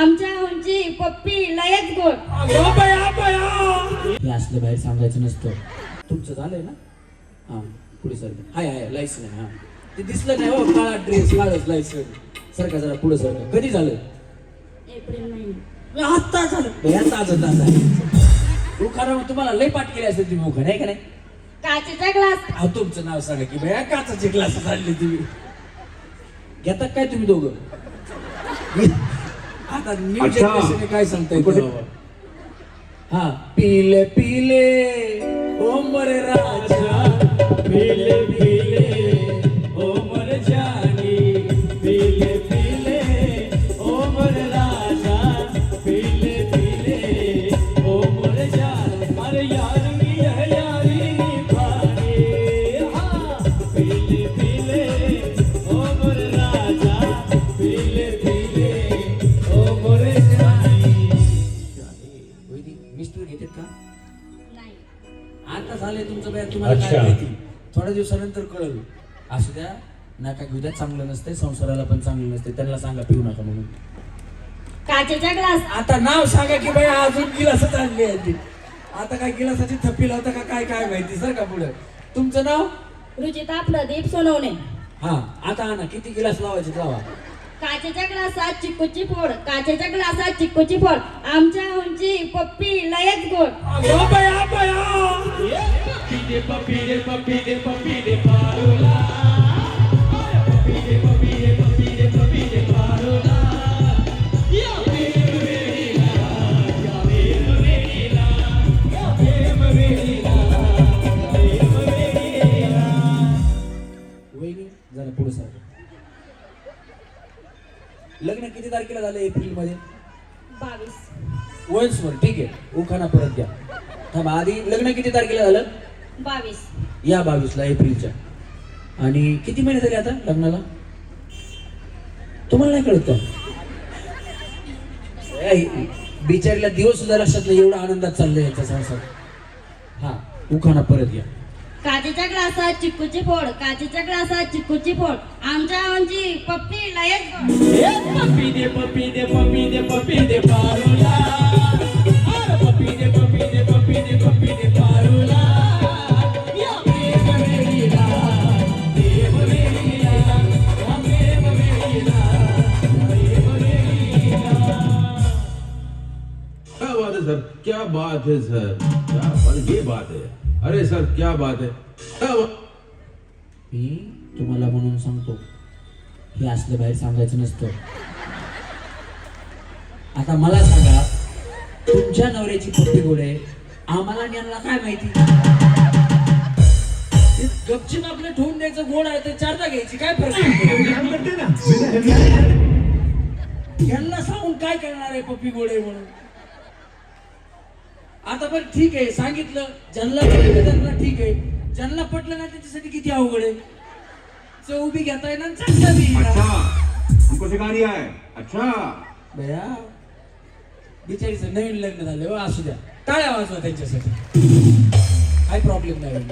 आमच्या उंची पप्पी लयच गोड. हे असलं बाहेर सांगायचं नसतं. तुमचं झालंय ना? हा पुढे सर. हाय हाय लायसन आहे. हा ते दिसलं नाही हो, काळा ड्रेस काळच लायसन. सरका जरा पुढे सरका. कधी झालं? एप्रिल महिना. आता झालं. ताज आहे तू खरं मग तुम्हाला लय पाठ केली असेल तुम्ही मुखा नाही का नाही? काचेचा ग्लास. अहो तुमचं नाव सांगा की भया काचाचे ग्लास आणले तुम्ही. घेतात काय तुम्ही दोघं? आता न्यू जनरेशन काय सांगताय बाबा? हा पीले पीले ओ मरे राजा पीले पीले ओ मरे जानी पीले पीले ओ मरे राजा पीले पीले ओ मरे जान अरे यारी है यारी निभानी हाँ पीले पीले ओ मरे राजा पीले पीले ओ मरे जानी. मिस्टर घेतात का? नाही. आता झाले तुमचं बाय तुम्हाला काय माहिती थोड्या दिवसानंतर कळलं. असू द्या नका घेऊ द्या, चांगलं नसते संसाराला पण चांगलं नसते. त्यांना सांगा पिऊ नका म्हणून. काचेचा ग्लास. आता नाव सांगा की बाई अजून गिलासच आणली आहे. आता काय गिलासाची थप्पी लावता का काय काय माहिती सर का पुढे. तुमचं नाव? रुचिता प्रदीप सोनवणे. हा आता आणा किती गिलास लावायचे लावा. काचेच्या ग्लासात चिक्कूची फोड. काचेच्या ग्लासात चिक्कूची फोड. आमच्या उंची पप्पी लयच गोड. वहिनी जरा पुढे सर. लग्न किती तारखेला झालं? एप्रिल मध्ये. 22. वन्सवर ठीक आहे. उखाणा परत द्या. थांबा आधी लग्न किती तारखेला झालं? 22. या 22ला एप्रिलच्या. आणि किती महिने झाले आता लग्नाला? तुम्हाला नाही कळत का? बिचारीला दिवस सुद्धा लक्षात नाही एवढा आनंदात चाललंय याचा संसार. हा उखाणा परत या. काचेच्या ग्लासात चिक्कूची फोड. काचेच्या ग्लासात चिक्कूची फोड. आमच्या उंची पप्पी लयच गोड. पप्पी दे पप्पी दे पप्पी दे पप्पी दे पारुला. अरे पप्पी दे पप्पी दे पप्पी दे पप्पी दे पारुला. या प्रेम वेळीला देव वेळीला या प्रेम वेळीला देव वेळीला. क्या बात है सर, क्या बात है सर, क्या बात, ये बात है. अरे सर क्या बात है. मी तुम्हाला म्हणून सांगतो हे असलं बाहेर सांगायचं नसतं. आता मला सांगा तुमच्या नवऱ्याची पप्पी गोड आहे आम्हाला यांना काय माहिती? गपचीप आपलं ठेवून द्यायचं गोड आहे तर चारदा घ्यायची काय फरक यांना सांगून काय करणार आहे पप्पी गोड आहे म्हणून. आता पण ठीक आहे सांगितलं ज्यांना पटलं त्यांना ठीक आहे, ज्यांना पटलं ना त्याच्यासाठी किती अवघड आहे. चव बी घेता येणार चांगला बी. अच्छा हमको सिखा दिया है. अच्छा बया बिचारीचं नवीन लग्न झालं हो. असू द्या टाळ्या वाजवा त्यांच्यासाठी. काही प्रॉब्लेम नाही.